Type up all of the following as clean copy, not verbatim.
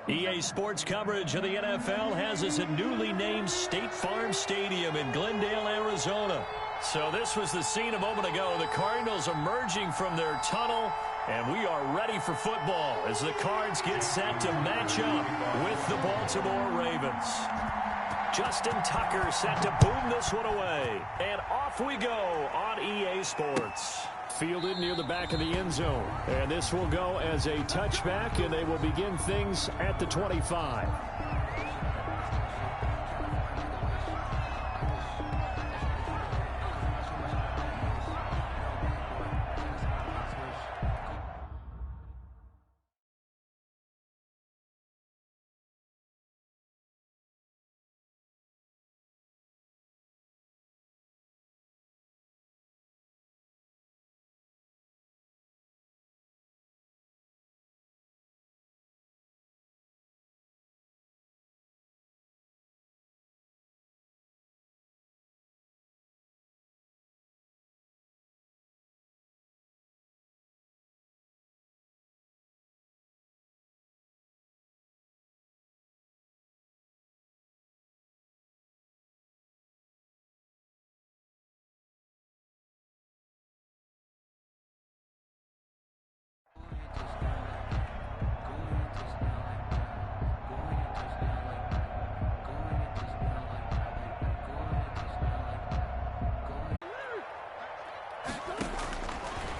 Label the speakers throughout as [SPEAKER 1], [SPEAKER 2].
[SPEAKER 1] EA Sports coverage of the NFL has us at newly named State Farm Stadium in Glendale, Arizona. So this was the scene a moment ago. The Cardinals emerging from their tunnel, and we are ready for football as the Cards get set to match up with the Baltimore Ravens. Justin Tucker set to boom this one away, and off we go on EA Sports. Fielded near the back of the end zone, and this will go as a touchback, and they will begin things at the 25.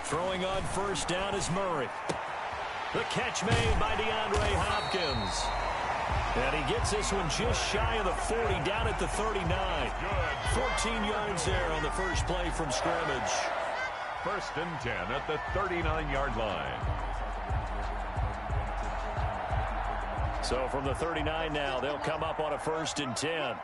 [SPEAKER 1] Throwing on first down is Murray. The catch made by DeAndre Hopkins. And he gets this one just shy of the 40, down at the 39. 14 yards there on the first play from scrimmage.
[SPEAKER 2] First and 10 at the 39-yard line.
[SPEAKER 1] So from the 39 now, they'll come up on a first and 10.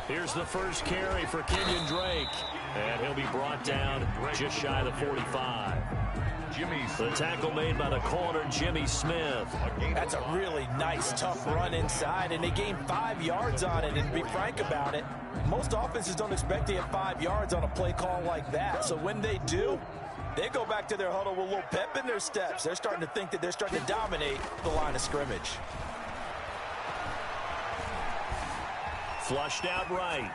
[SPEAKER 1] Here's the first carry for Kenyon Drake. And he'll be brought down just shy of the 45. The tackle made by the corner, Jimmy Smith.
[SPEAKER 3] That's a really nice, tough run inside, and they gained 5 yards on it. And to be frank about it, most offenses don't expect to get 5 yards on a play call like that. So when they do, they go back to their huddle with a little pep in their steps. They're starting to think that they're starting to dominate the line of scrimmage.
[SPEAKER 1] Flushed out right.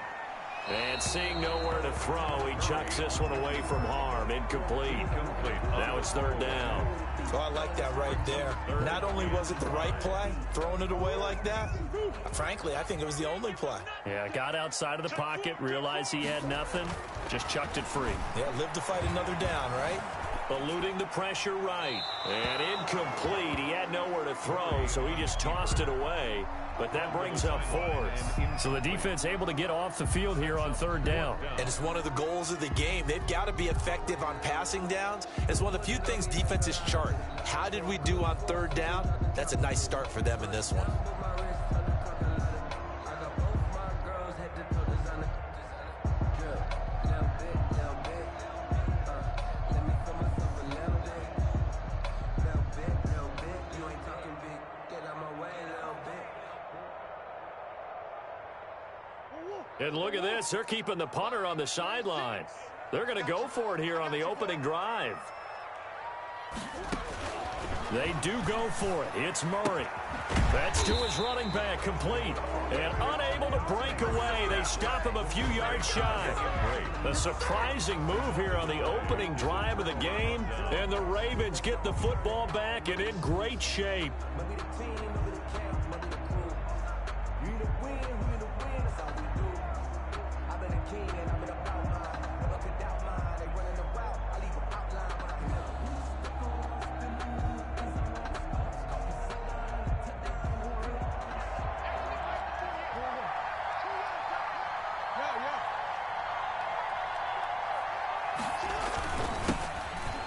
[SPEAKER 1] And seeing nowhere to throw, he chucks this one away from harm. Incomplete. Now it's third down.
[SPEAKER 3] Oh, I like that right there. Not only was it the right play, throwing it away like that, frankly, I think it was the only play.
[SPEAKER 1] Yeah, got outside of the pocket, realized he had nothing, just chucked it free.
[SPEAKER 3] Yeah, live to fight another down, right?
[SPEAKER 1] Eluding the pressure right. And incomplete. He had nowhere to throw, so he just tossed it away. But that brings up fourth. So the defense able to get off the field here on third down.
[SPEAKER 3] And it's one of the goals of the game. They've got to be effective on passing downs. It's one of the few things defenses chart. How did we do on third down? That's a nice start for them in this one.
[SPEAKER 1] And look at this. They're keeping the punter on the sideline. They're going to go for it here on the opening drive. They do go for it. It's Murray. That's to his running back, complete. And unable to break away. They stop him a few yards shy. A surprising move here on the opening drive of the game. And the Ravens get the football back and in great shape.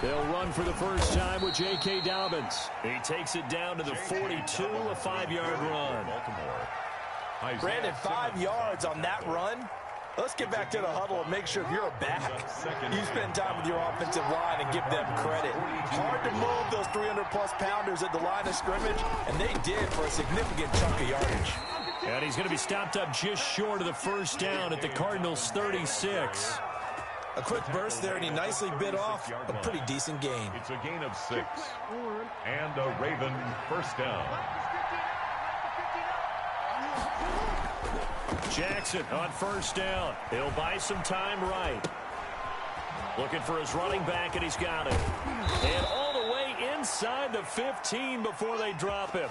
[SPEAKER 1] They'll run for the first time with J.K. Dobbins. He takes it down to the 42, a 5-yard run.
[SPEAKER 3] Brandon, 5 yards on that run. Let's get back to the huddle and make sure if you're a back, you spend time with your offensive line and give them credit. Hard to move those 300-plus pounders at the line of scrimmage, and they did for a significant chunk of yardage.
[SPEAKER 1] And he's going to be stopped up just short of the first down at the Cardinals' 36.
[SPEAKER 3] A quick burst there, and he nicely bit off a pretty decent gain.
[SPEAKER 2] It's a gain of 6. And a Raven first down.
[SPEAKER 1] Jackson on first down. He'll buy some time right. Looking for his running back, and he's got it. And all the way inside the 15 before they drop him.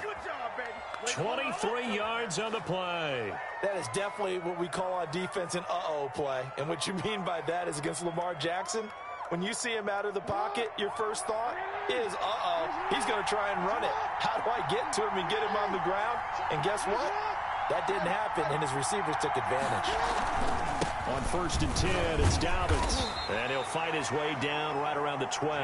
[SPEAKER 1] 23 yards on the play.
[SPEAKER 3] That is definitely what we call on defense an uh-oh play. And what you mean by that is against Lamar Jackson, when you see him out of the pocket, your first thought is, uh-oh, he's going to try and run it. How do I get to him and get him on the ground? And guess what? That didn't happen, and his receivers took advantage.
[SPEAKER 1] On first and 10, it's Dobbins. And he'll fight his way down right around the 12.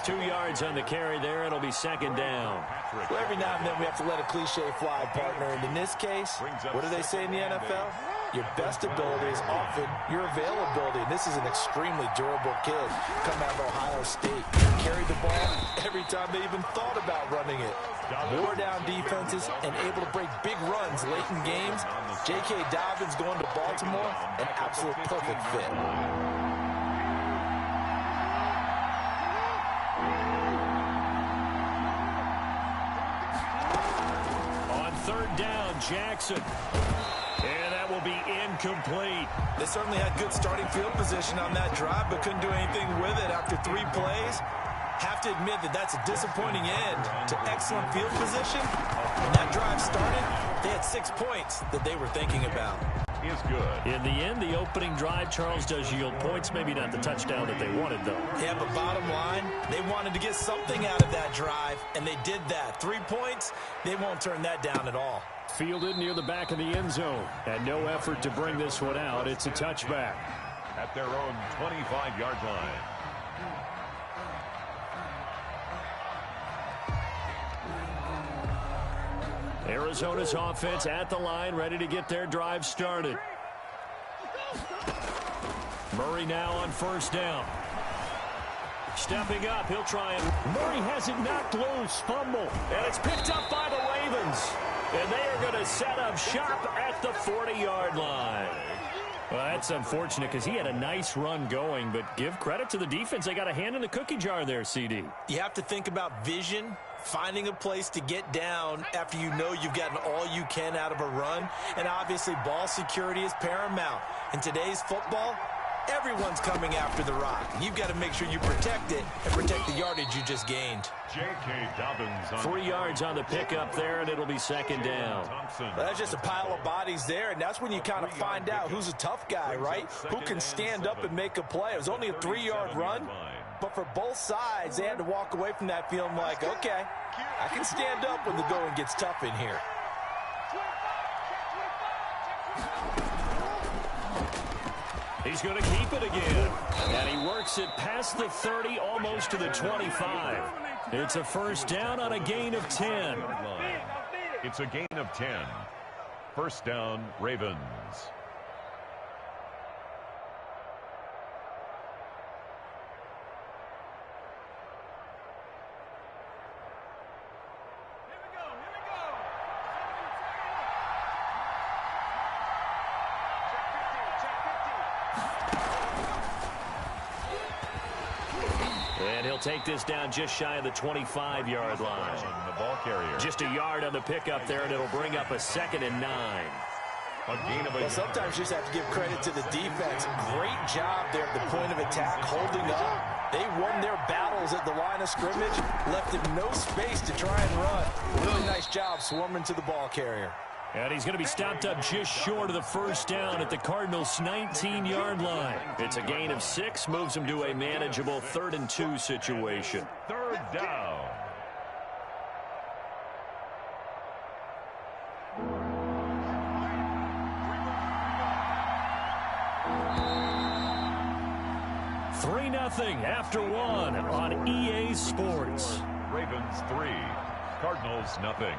[SPEAKER 1] 2 yards on the carry there. It'll be second down.
[SPEAKER 3] Well, every now and then we have to let a cliche fly, partner. And in this case, what do they say in the NFL? Your best ability is often your availability. And this is an extremely durable kid coming out of Ohio State. Carried the ball every time they even thought about running it. Wore down defenses and able to break big runs late in games. J.K. Dobbins going to Baltimore, an absolute perfect fit.
[SPEAKER 1] On third down, Jackson. And that will be incomplete.
[SPEAKER 3] They certainly had good starting field position on that drive, but couldn't do anything with it after 3 plays. Have to admit that that's a disappointing end to excellent field position. When that drive started, they had 6 points that they were thinking about.
[SPEAKER 2] Is good.
[SPEAKER 1] In the end, the opening drive, Charles, does yield points. Maybe not the touchdown that they wanted, though.
[SPEAKER 3] Yeah, but bottom line, they wanted to get something out of that drive, and they did that. 3 points, they won't turn that down at all.
[SPEAKER 1] Fielded near the back of the end zone. And no effort to bring this one out. It's a touchback.
[SPEAKER 2] At their own 25-yard line.
[SPEAKER 1] Arizona's offense at the line, ready to get their drive started. Murray now on first down. Stepping up, he'll try and... Murray has it knocked loose, fumble. And it's picked up by the Ravens. And they are going to set up shop at the 40-yard line. Well, that's unfortunate because he had a nice run going, but give credit to the defense. They got a hand in the cookie jar there, CD.
[SPEAKER 3] You have to think about vision, finding a place to get down after you know you've gotten all you can out of a run, and obviously ball security is paramount. In today's football, everyone's coming after the rock. You've got to make sure you protect it and protect the yardage you just gained.
[SPEAKER 2] J.K. Dobbins.
[SPEAKER 1] 3 yards on the pickup there, and it'll be second down.
[SPEAKER 3] Well, that's just a pile of bodies there, and that's when you kind of find out who's a tough guy, right? Who can stand up and make a play. It was only a 3-yard run, but for both sides, they had to walk away from that feeling like, okay, I can stand up when the going gets tough in here.
[SPEAKER 1] He's going to keep it again. And he works it past the 30, almost to the 25. It's a first down on a gain of 10.
[SPEAKER 2] It's a gain of 10. First down, Ravens.
[SPEAKER 1] And he'll take this down just shy of the 25-yard line.
[SPEAKER 2] The ball carrier.
[SPEAKER 1] Just a yard on the pickup there, and it'll bring up a 2nd and 9.
[SPEAKER 3] Well, sometimes you just have to give credit to the defense. Great job there at the point of attack, holding up. They won their battles at the line of scrimmage, left him no space to try and run. Really nice job swarming to the ball carrier.
[SPEAKER 1] And he's going to be stopped up just short of the first down at the Cardinals' 19-yard line. It's a gain of 6, moves him to a manageable 3rd and 2 situation.
[SPEAKER 2] Third down.
[SPEAKER 1] Nothing after 1 on EA Sports.
[SPEAKER 2] Ravens 3, Cardinals nothing.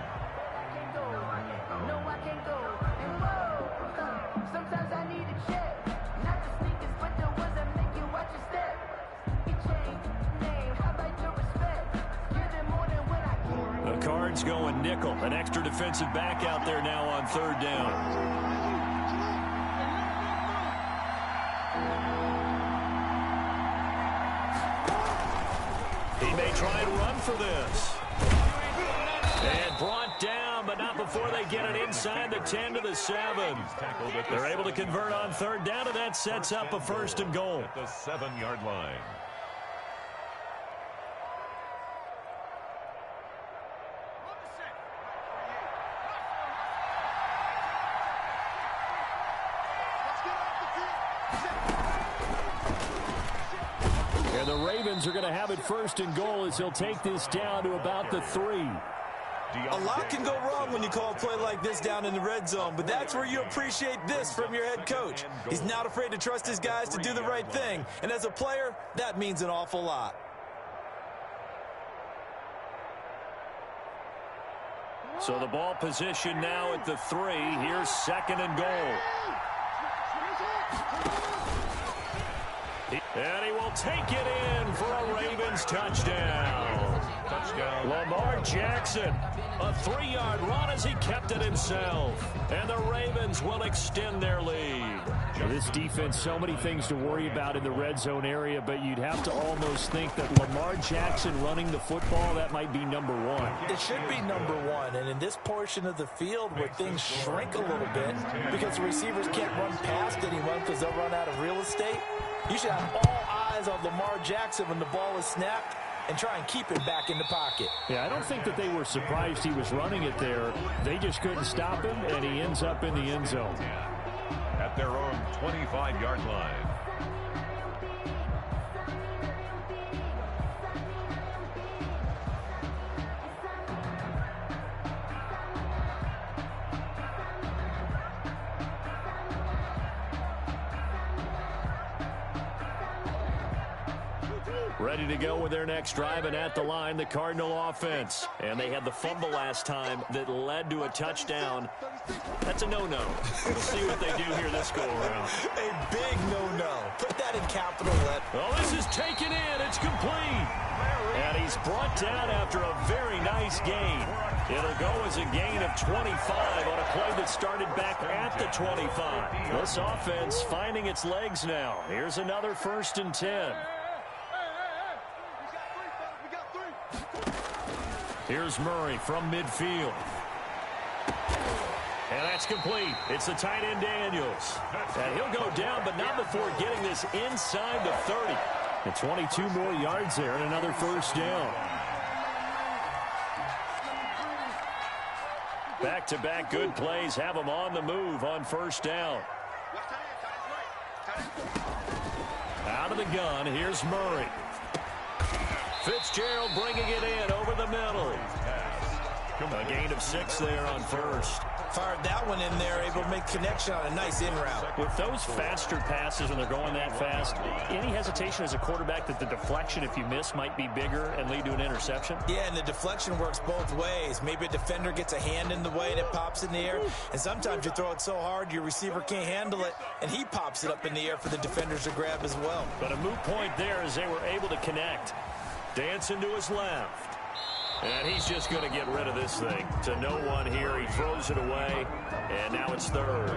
[SPEAKER 4] Sometimes I need a check, not the sneakers, but the ones that make you watch your step. You change name, how about your respect? Give them more than when I can.
[SPEAKER 1] The Cards going nickel, an extra defensive back out there now on 3rd down. He may try and run for this. And brought down, but not before they get it inside the 10 to the 7. They're able to convert on third down, and that sets up a 1st and goal.
[SPEAKER 2] At the 7-yard line.
[SPEAKER 1] And the Ravens are going to have it 1st and goal as he'll take this down to about the 3.
[SPEAKER 3] A lot can go wrong when you call a play like this down in the red zone, but that's where you appreciate this from your head coach. He's not afraid to trust his guys to do the right thing, and as a player, that means an awful lot.
[SPEAKER 1] So the ball position now at the 3. Here's 2nd and goal. And he will take it in for a Ravens touchdown. Lamar Jackson, a 3-yard run as he kept it himself. And the Ravens will extend their lead. This defense, so many things to worry about in the red zone area, but you'd have to almost think that Lamar Jackson running the football, that might be number 1.
[SPEAKER 3] It should be number 1, and in this portion of the field where things shrink a little bit because the receivers can't run past anyone because they'll run out of real estate, you should have all eyes on Lamar Jackson when the ball is snapped and try and keep it back in the pocket.
[SPEAKER 1] Yeah, I don't think that they were surprised he was running it there. They just couldn't stop him, and he ends up in the end zone.
[SPEAKER 2] At their own 25-yard line.
[SPEAKER 1] Ready to go with their next drive, and at the line, the Cardinal offense. And they had the fumble last time that led to a touchdown. That's a no-no. We'll see what they do here this go-around.
[SPEAKER 3] A big no-no. Put that in capital letters.
[SPEAKER 1] Oh, this is taken in. It's complete. And he's brought down after a very nice gain. It'll go as a gain of 25 on a play that started back at the 25. This offense finding its legs now. Here's another 1st and 10. Here's Murray from midfield. And that's complete. It's the tight end Daniels. And he'll go down, but not before getting this inside the 30. And 22 more yards there and another 1st down. Back-to-back good plays have them on the move on 1st down. Out of the gun, here's Murray. Fitzgerald bringing it in over the middle. A gain of 6 there on 1st.
[SPEAKER 3] Fired that one in there, able to make connection on a nice in route.
[SPEAKER 1] With those faster passes when they're going that fast, any hesitation as a quarterback that the deflection, if you miss, might be bigger and lead to an interception?
[SPEAKER 3] Yeah, and the deflection works both ways. Maybe a defender gets a hand in the way and it pops in the air, and sometimes you throw it so hard your receiver can't handle it, and he pops it up in the air for the defenders to grab as well.
[SPEAKER 1] But a moot point there as they were able to connect. Dancing to his left. And he's just going to get rid of this thing to no one here. He throws it away, and now it's 3rd.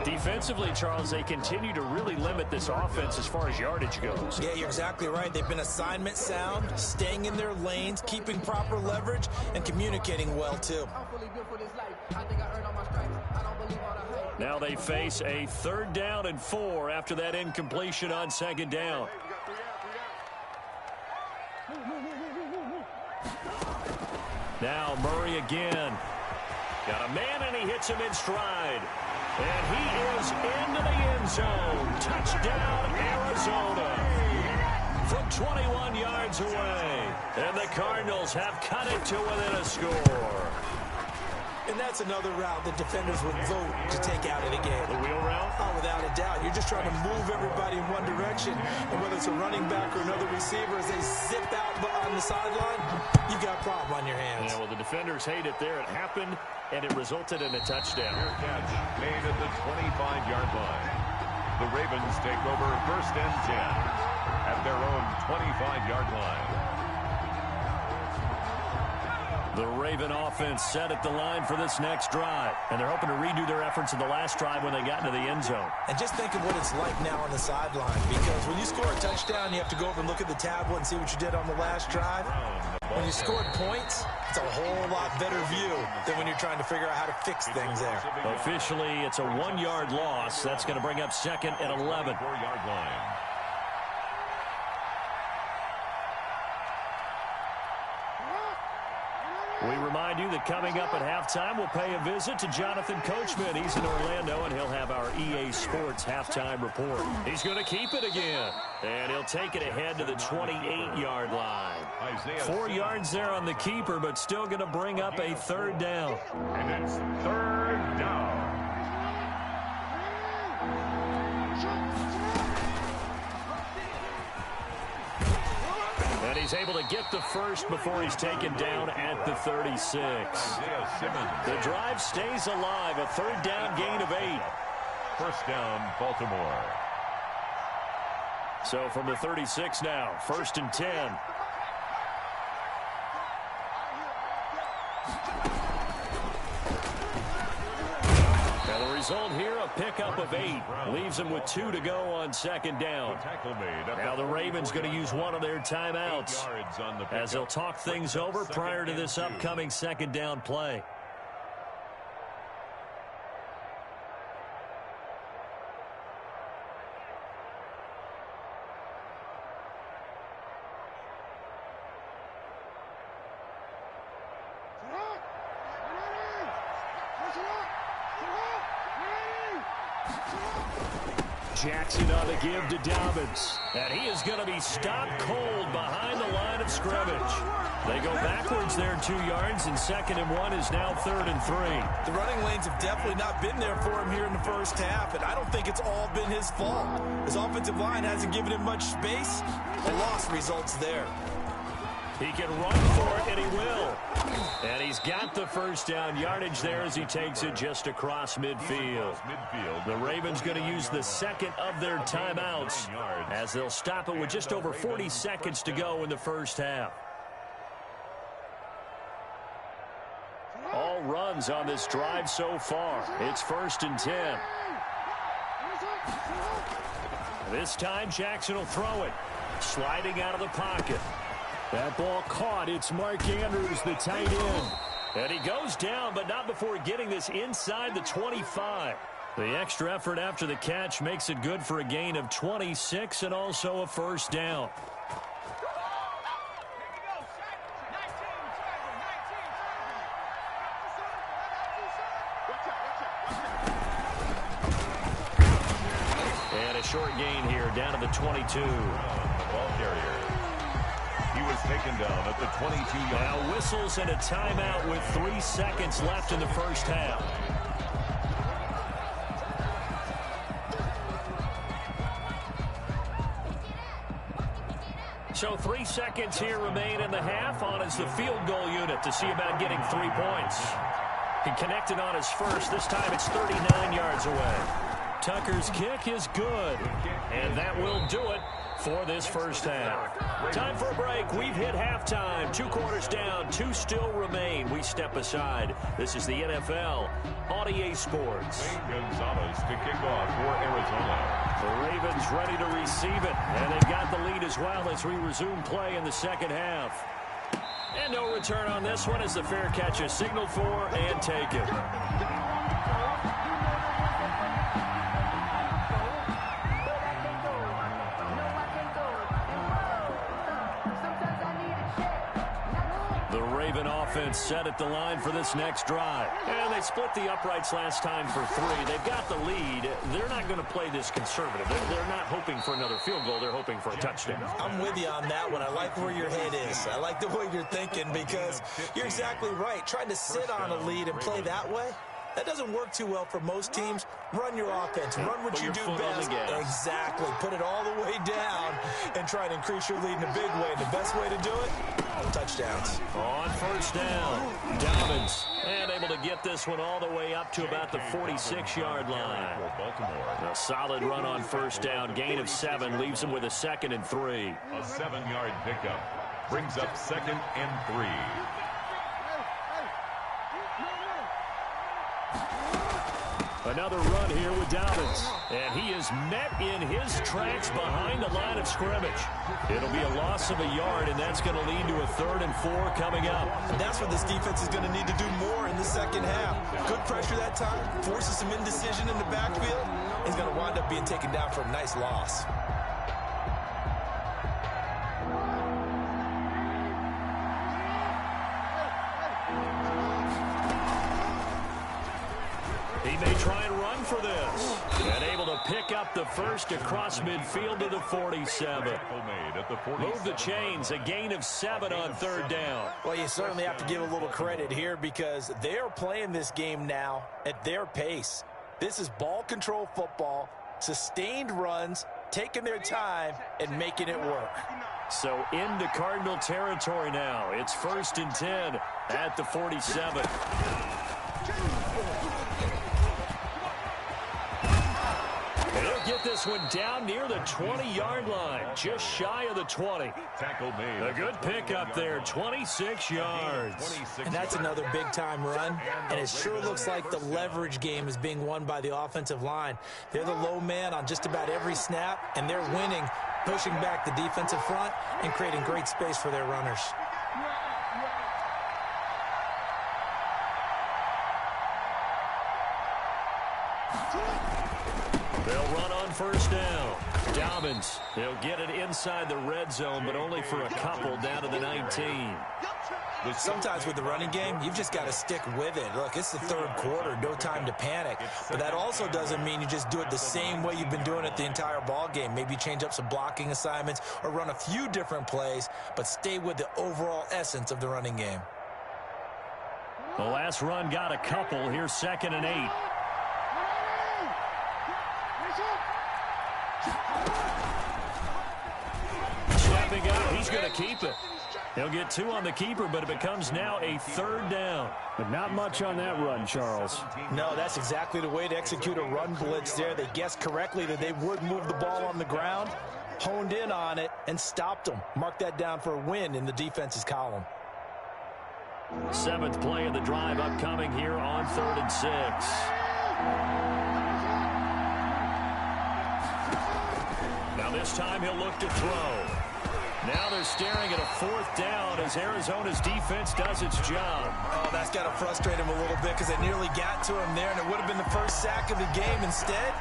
[SPEAKER 1] Defensively, Charles, they continue to really limit this offense as far as yardage goes.
[SPEAKER 3] Yeah, you're exactly right. They've been assignment sound, staying in their lanes, keeping proper leverage, and communicating well, too.
[SPEAKER 1] Now they face a 3rd down and 4 after that incompletion on 2nd down. Now Murray again. Got a man, and he hits him in stride. And he is into the end zone. Touchdown, Arizona. From 21 yards away. And the Cardinals have cut it to within a score.
[SPEAKER 3] And that's another route that defenders would vote to take out of the game.
[SPEAKER 1] The wheel route?
[SPEAKER 3] Oh, without a doubt. You're just trying to move everybody in one direction. And whether it's a running back or another receiver, as they zip out on the sideline, you got a problem on your hands.
[SPEAKER 1] Yeah, well, the defenders hate it there. It happened, and it resulted in a touchdown.
[SPEAKER 2] Your catch made at the 25-yard line. The Ravens take over 1st and 10 at their own 25-yard line.
[SPEAKER 1] The Raven offense set at the line for this next drive. And they're hoping to redo their efforts in the last drive when they got into the end zone.
[SPEAKER 3] And just think of what it's like now on the sideline. Because when you score a touchdown, you have to go over and look at the tablet and see what you did on the last drive. When you scored points, it's a whole lot better view than when you're trying to figure out how to fix things there.
[SPEAKER 1] Officially, it's a 1-yard loss. That's going to bring up 2nd and 11.
[SPEAKER 2] 4-yard line.
[SPEAKER 1] We remind you that coming up at halftime, we'll pay a visit to Jonathan Coachman. He's in Orlando, and he'll have our EA Sports halftime report. He's going to keep it again, and he'll take it ahead to the 28-yard line. 4 yards there on the keeper, but still going to bring up a 3rd down.
[SPEAKER 2] And it's 3rd down.
[SPEAKER 1] And he's able to get the first before he's taken down at the 36. The drive stays alive, a 3rd down gain of 8.
[SPEAKER 2] 1st down, Baltimore.
[SPEAKER 1] So from the 36 now, 1st and 10. Now the result here, a pickup of 8. Leaves them with 2 to go on 2nd down. Now the Ravens going to use one of their timeouts as they'll talk things over prior to this upcoming 2nd down play. Jackson on the give to Dobbins. And he is going to be stopped cold behind the line of scrimmage. They go backwards there 2 yards, and 2nd and 1 is now 3rd and 3.
[SPEAKER 3] The running lanes have definitely not been there for him here in the first half, and I don't think it's all been his fault. His offensive line hasn't given him much space. The loss results there.
[SPEAKER 1] He can run for it, and he will. And he's got the 1st down yardage there as he takes it just across midfield. The Ravens going to use the 2nd of their timeouts as they'll stop it with just over 40 seconds to go in the first half. All runs on this drive so far. It's 1st and 10. This time Jackson will throw it. Sliding out of the pocket. That ball caught. It's Mark Andrews, the tight end. And he goes down, but not before getting this inside the 25. The extra effort after the catch makes it good for a gain of 26 and also a 1st down. And a short gain here down to the 22.
[SPEAKER 2] Ball carrier. He was taken down at the 22-yard line.
[SPEAKER 1] Now whistles and a timeout with 3 seconds left in the first half. So 3 seconds here remain in the half. On is the field goal unit to see about getting 3 points. He connected on his first. This time it's 39 yards away. Tucker's kick is good. And that will do it for this first half. Time for a break. We've hit halftime. 2 quarters down. 2 still remain. We step aside. This is the NFL on EA Sports.
[SPEAKER 2] Gonzalez to kick off for Arizona.
[SPEAKER 1] The Ravens ready to receive it. And they've got the lead as well as we resume play in the second half. And no return on this one as the fair catch is signaled for and taken. Offense set at the line for this next drive. And they split the uprights last time for 3. They've got the lead. They're not going to play this conservative. They're not hoping for another field goal. They're hoping for a touchdown.
[SPEAKER 3] I'm with you on that one. I like where your head is. I like the way you're thinking because you're exactly right. Trying to sit on a lead and play that way, that doesn't work too well for most teams. Run your offense. Run what you do best. Exactly. Put it all the way down and try to increase your lead in a big way. And the best way to do it, touchdowns.
[SPEAKER 1] On first down, Dobbins. And able to get this one all the way up to about the 46-yard line. A solid run on first down. Gain of 7 leaves him with a 2nd and 3.
[SPEAKER 2] A 7-yard pickup brings up 2nd and 3.
[SPEAKER 1] Another run here with Dobbins. And he is met in his tracks behind the line of scrimmage. It'll be a loss of a yard, and that's going to lead to a 3rd and 4 coming up.
[SPEAKER 3] And that's what this defense is going to need to do more in the second half. Good pressure that time, forces some indecision in the backfield. He's going to wind up being taken down for a nice loss.
[SPEAKER 1] He may try and run for this. And able to pick up the first across midfield to the 47. Move the chains, a gain of 7 on 3rd down.
[SPEAKER 3] Well, you certainly have to give a little credit here because they are playing this game now at their pace. This is ball control football, sustained runs, taking their time, and making it work.
[SPEAKER 1] So into Cardinal territory now. It's 1st and 10 at the 47. He'll get this one down near the 20-yard line, just shy of the 20.
[SPEAKER 2] Tackle made.
[SPEAKER 1] A good pickup there, 26 yards.
[SPEAKER 3] And that's another big-time run, and it sure looks like the leverage game is being won by the offensive line. They're the low man on just about every snap, and they're winning, pushing back the defensive front and creating great space for their runners.
[SPEAKER 1] They'll run on 1st down. Dobbins, he'll get it inside the red zone, but only for a couple down to the 19.
[SPEAKER 3] Sometimes with the running game, you've just got to stick with it. Look, it's the 3rd quarter, no time to panic. But that also doesn't mean you just do it the same way you've been doing it the entire ball game. Maybe change up some blocking assignments or run a few different plays, but stay with the overall essence of the running game.
[SPEAKER 1] The last run got a couple. Here's 2nd and 8. Stepping up, he's going to keep it. He'll get 2 on the keeper, but it becomes now a 3rd down.
[SPEAKER 5] But not much on that run, Charles.
[SPEAKER 3] No, that's exactly the way to execute a run blitz there. They guessed correctly that they would move the ball on the ground, honed in on it, and stopped them. Mark that down for a win in the defense's column.
[SPEAKER 1] 7th play of the drive upcoming here on 3rd and 6. Now this time he'll look to throw. Now they're staring at a 4th down as Arizona's defense does its job.
[SPEAKER 3] Oh, that's got to frustrate him a little bit because they nearly got to him there, and it would have been the first sack of the game. Instead,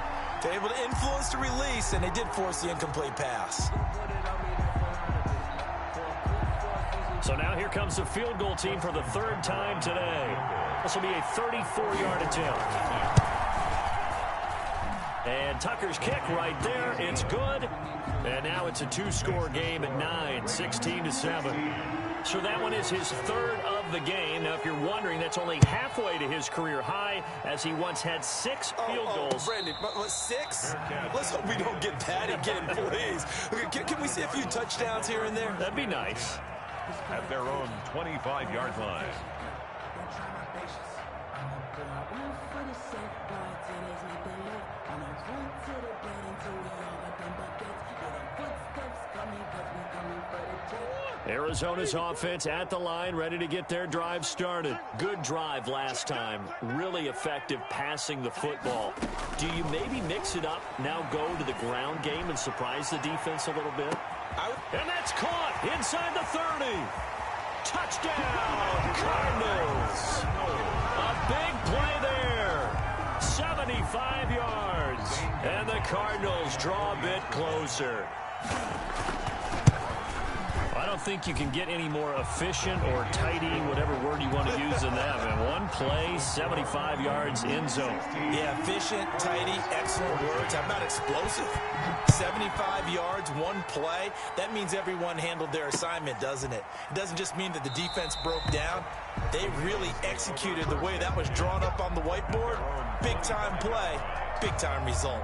[SPEAKER 3] they're able to influence the release, and they did force the incomplete pass.
[SPEAKER 1] So now here comes the field goal team for the 3rd time today. This will be a 34-yard attempt. And Tucker's kick right there. It's good. And now it's a 2-score game at 9, 16-7. So that one is his 3rd of the game. Now, if you're wondering, that's only halfway to his career high, as he once had 6 field goals.
[SPEAKER 3] Brandon, what, 6? Let's hope we don't get that again, please. Okay, can we see a few touchdowns here and there?
[SPEAKER 1] That'd be nice.
[SPEAKER 2] At their own 25-yard line.
[SPEAKER 1] Arizona's offense at the line, ready to get their drive started. Good drive last time. Really effective passing the football. Do you maybe mix it up, now go to the ground game and surprise the defense a little bit? And that's caught inside the 30. Touchdown, Cardinals. A big play there. 75 yards. And the Cardinals draw a bit closer. I don't think you can get any more efficient or tidy, whatever word you want to use than that. Man, one play, 75 yards, end zone.
[SPEAKER 3] Yeah, efficient, tidy, excellent words. How about explosive? 75 yards, one play. That means everyone handled their assignment, doesn't it? It doesn't just mean that the defense broke down. They really executed the way that was drawn up on the whiteboard. Big-time play, big-time result.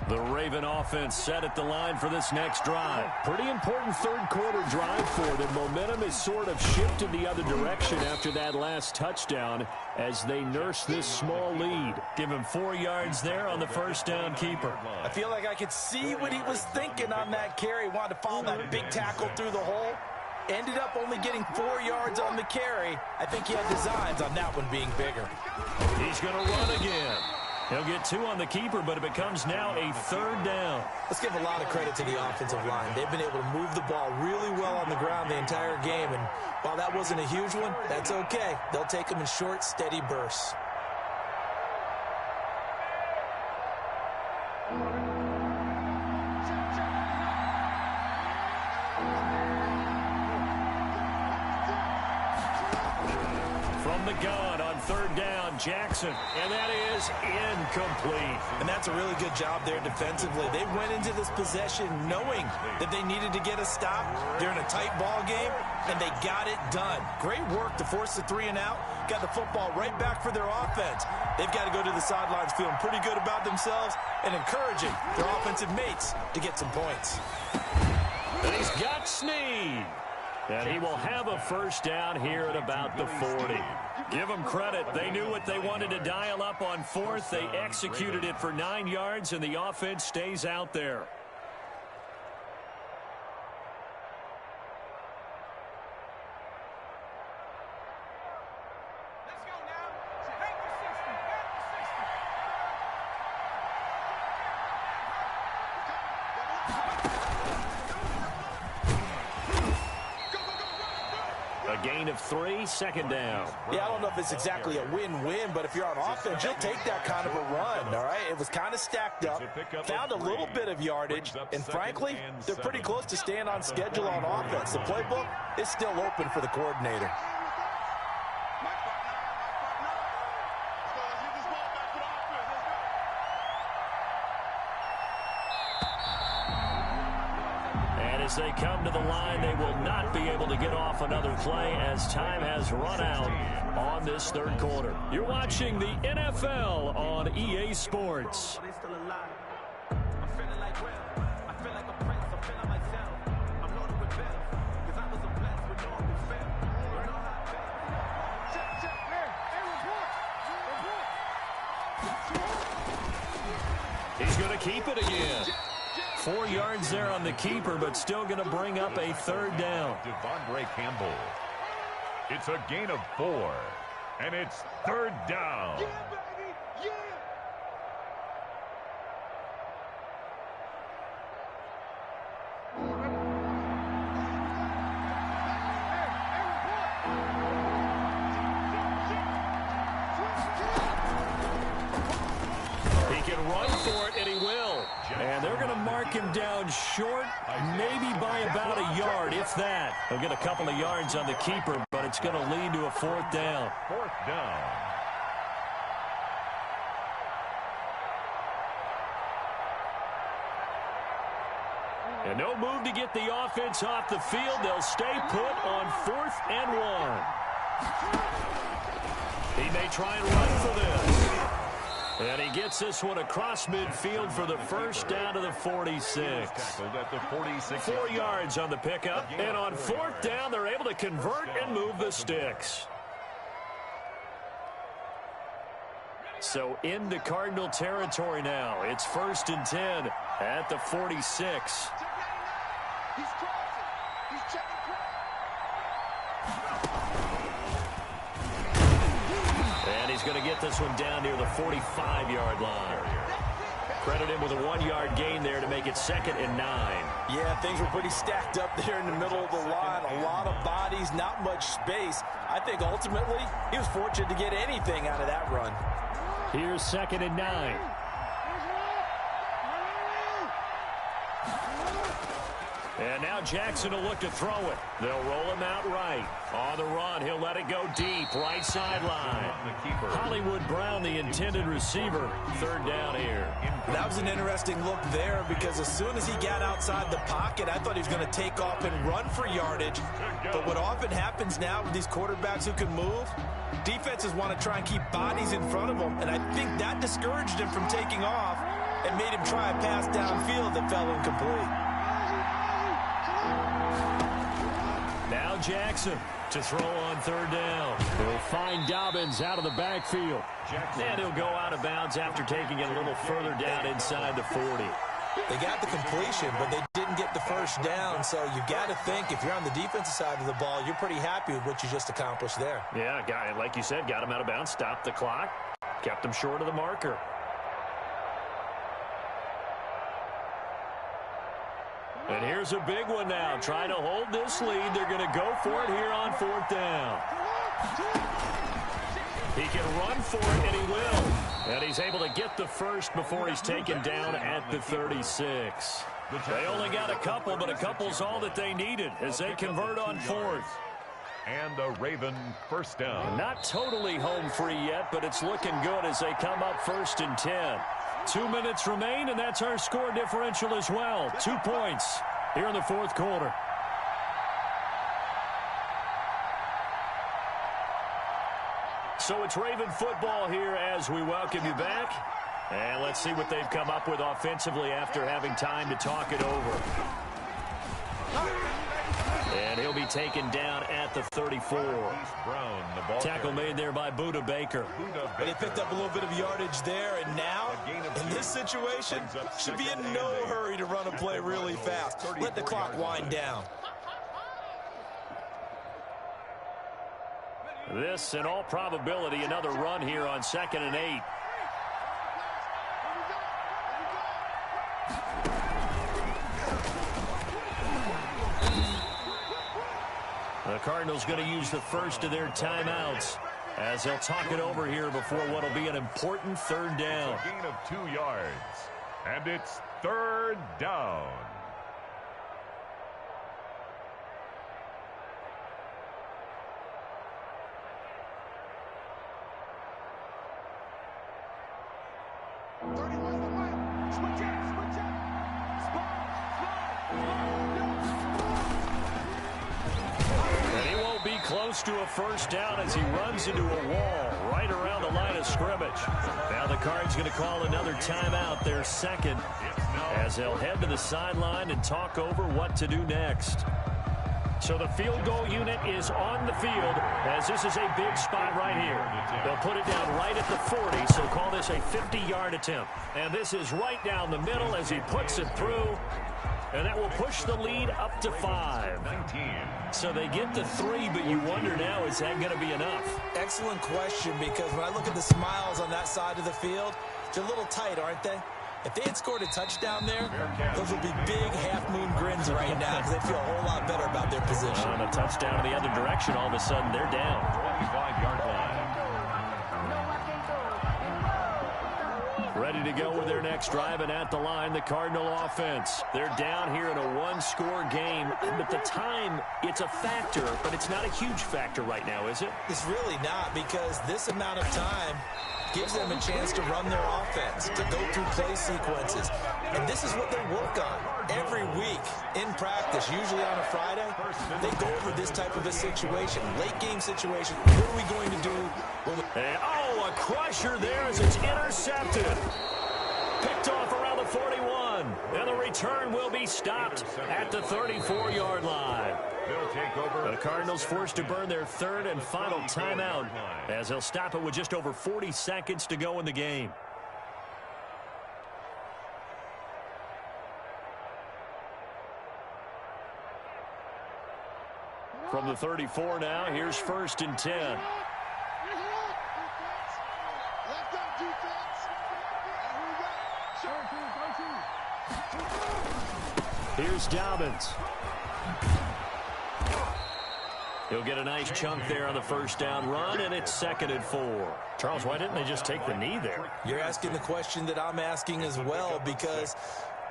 [SPEAKER 1] The Raven offense set at the line for this next drive.
[SPEAKER 5] Pretty important third-quarter drive for them. Momentum has sort of shifted the other direction after that last touchdown as they nurse this small lead.
[SPEAKER 1] Give him 4 yards there on the first down keeper.
[SPEAKER 3] I feel like I could see what he was thinking on that carry. Wanted to follow that big tackle through the hole. Ended up only getting 4 yards on the carry. I think he had designs on that one being bigger.
[SPEAKER 1] He's going to run again. He'll get 2 on the keeper, but it becomes now a 3rd down.
[SPEAKER 3] Let's give a lot of credit to the offensive line. They've been able to move the ball really well on the ground the entire game, and while that wasn't a huge one, that's okay. They'll take them in short, steady bursts.
[SPEAKER 1] From the gun on 3rd down, Jackson, and that is incomplete.
[SPEAKER 3] And that's a really good job there defensively. They went into this possession knowing that they needed to get a stop during a tight ball game, and they got it done. Great work to force the 3 and out. Got the football right back for their offense. They've got to go to the sidelines feeling pretty good about themselves and encouraging their offensive mates to get some points.
[SPEAKER 1] And he's got Snead. And he will have a first down here at about the 40. Give them credit. They knew what they wanted to dial up on 4th. They executed it for 9 yards, and the offense stays out there. A gain of 3, 2nd down.
[SPEAKER 3] Yeah, I don't know if it's exactly a win-win, but if you're on offense, you'll take that kind of a run, all right? It was kind of stacked up, found a little bit of yardage, and frankly, they're pretty close to staying on schedule on offense. The playbook is still open for the coordinator.
[SPEAKER 1] As they come to the line, they will not be able to get off another play as time has run out on this 3rd quarter. You're watching the NFL on EA Sports. He's going to keep it again. 4 yards there on the keeper, but still going to bring up a 3rd down.
[SPEAKER 2] Devondre Campbell. It's a gain of 4, and it's 3rd down.
[SPEAKER 1] He can run for it, and he will. And they're going to mark him down short, maybe by about a yard, if that. He'll get a couple of yards on the keeper, but it's going to lead to a 4th down.
[SPEAKER 2] 4th down.
[SPEAKER 1] And no move to get the offense off the field. They'll stay put on 4th and 1. He may try and run for this. And he gets this one across midfield for the first down to the 46. 4 yards on the pickup. And on 4th down, they're able to convert and move the sticks. So into Cardinal territory now. It's 1st and 10 at the 46.
[SPEAKER 4] He's crossing. He's checking cross.
[SPEAKER 1] And he's going to get this one down near the 45-yard line. Credit him with a 1-yard gain there to make it 2nd and 9.
[SPEAKER 3] Yeah, things were pretty stacked up there in the middle of the line. A lot of bodies, not much space. I think ultimately he was fortunate to get anything out of that run.
[SPEAKER 1] Here's 2nd and 9. And now Jackson will look to throw it. They'll roll him out right. On the run, he'll let it go deep, right sideline. Hollywood Brown, the intended receiver, 3rd down here.
[SPEAKER 3] That was an interesting look there because as soon as he got outside the pocket, I thought he was going to take off and run for yardage. But what often happens now with these quarterbacks who can move, defenses want to try and keep bodies in front of them, and I think that discouraged him from taking off. and made him try a pass downfield that fell incomplete.
[SPEAKER 1] Now Jackson to throw on third down. He'll find Dobbins out of the backfield. And he'll go out of bounds after taking it a little further down inside the 40.
[SPEAKER 3] They got the completion, but they didn't get the first down, so you got to think if you're on the defensive side of the ball, you're pretty happy with what you just accomplished there.
[SPEAKER 1] Yeah, guy, like you said, got him out of bounds, stopped the clock, kept him short of the marker. And here's a big one now. Trying to hold this lead. They're going to go for it here on fourth down. He can run for it, and he will. And he's able to get the first before he's taken down at the 36. They only got a couple, but a couple's all that they needed as they convert on fourth.
[SPEAKER 2] And a Raven first down.
[SPEAKER 1] Not totally home free yet, but it's looking good as they come up first and 10. 2 minutes remain, and that's our score differential as well. 2 points here in the fourth quarter. So it's Raven football here as we welcome you back. And let's see what they've come up with offensively after having time to talk it over. And he'll be taken down at the 34. Tackle made there by Buda Baker.
[SPEAKER 3] They picked up a little bit of yardage there, and now, in this situation, should be in no hurry to run a play really fast. Let the clock wind down.
[SPEAKER 1] This, in all probability, another run here on 2nd and 8. The Cardinals going to use the first of their timeouts as they'll talk it over here before what will be an important third down.
[SPEAKER 2] A gain of 2 yards, and it's third down.
[SPEAKER 1] Close to a first down as he runs into a wall right around the line of scrimmage. Now the Cards going to call another timeout, their second, as they'll head to the sideline and talk over what to do next. So the field goal unit is on the field as this is a big spot right here. They'll put it down right at the 40, so call this a 50-yard attempt. And this is right down the middle as he puts it through. And that will push the lead up to 5. So they get to 3, but you wonder now, is that going to be enough?
[SPEAKER 3] Excellent question, because when I look at the smiles on that side of the field, they're a little tight, aren't they? If they had scored a touchdown there, those would be big half-moon grins right now because they feel a whole lot better about their position.
[SPEAKER 1] On a touchdown in the other direction, all of a sudden they're down.
[SPEAKER 2] 25-yard line.
[SPEAKER 1] Ready to go with their next drive, and at the line, the Cardinal offense. They're down here in a one-score game, but the time, it's a factor, but it's not a huge factor right now, is it?
[SPEAKER 3] It's really not, because this amount of time gives them a chance to run their offense, to go through play sequences. And this is what they work on every week in practice, usually on a Friday. They go over this type of a situation, late-game situation. What are we going to do?
[SPEAKER 1] A crusher there as it's intercepted. Picked off around the 41. And the return will be stopped at the 34-yard line.
[SPEAKER 2] They'll take over.
[SPEAKER 1] The Cardinals forced to burn their third and final timeout as they'll stop it with just over 40 seconds to go in the game. From the 34 now, here's 1st and 10. Here's Dobbins. He'll get a nice chunk there on the first down run, and it's 2nd and 4. Charles, why didn't they just take the knee there?
[SPEAKER 3] You're asking the question that I'm asking as well, because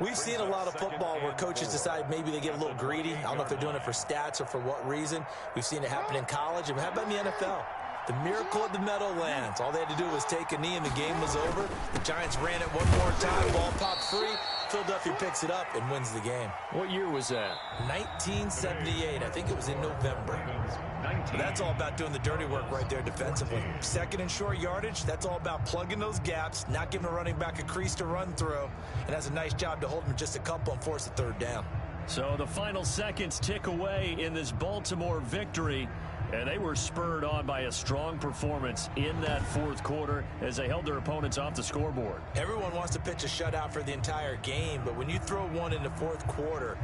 [SPEAKER 3] we've seen a lot of football where coaches decide maybe they get a little greedy. I don't know if they're doing it for stats or for what reason. We've seen it happen in college, and how about in the NFL? The miracle of the Meadowlands. All they had to do was take a knee, and the game was over. The Giants ran it one more time. Ball popped free. Philadelphia picks it up and wins the game.
[SPEAKER 1] What year was that?
[SPEAKER 3] 1978. I think it was in November.
[SPEAKER 2] 17.
[SPEAKER 3] That's all about doing the dirty work right there defensively. Second and short yardage, that's all about plugging those gaps, not giving a running back a crease to run through, and has a nice job to hold him just a couple and force a third down.
[SPEAKER 1] So the final seconds tick away in this Baltimore victory, and they were spurred on by a strong performance in that fourth quarter as they held their opponents off the scoreboard.
[SPEAKER 3] Everyone wants to pitch a shutout for the entire game, but when you throw one in the fourth quarter,